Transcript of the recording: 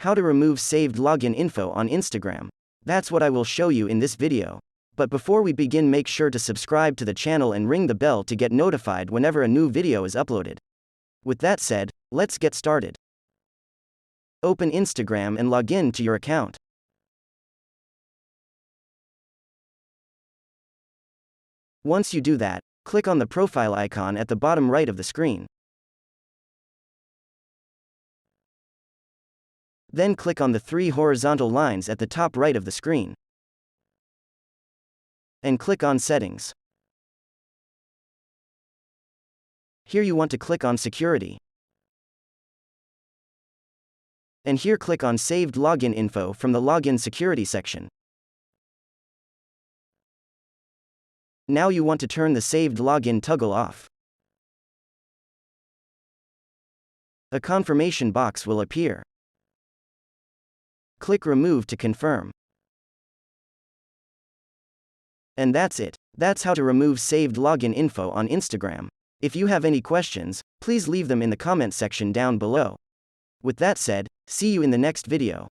How to remove saved login info on Instagram. That's what I will show you in this video. But before we begin, make sure to subscribe to the channel and ring the bell to get notified whenever a new video is uploaded. With that said, let's get started. Open Instagram and log in to your account. Once you do that, click on the profile icon at the bottom right of the screen. Then click on the three horizontal lines at the top right of the screen. And click on Settings. Here you want to click on Security. And here click on Saved Login Info from the Login Security section. Now you want to turn the Saved Login toggle off. A confirmation box will appear. Click Remove to confirm. And that's it. That's how to remove saved login info on Instagram. If you have any questions, please leave them in the comment section down below. With that said, see you in the next video.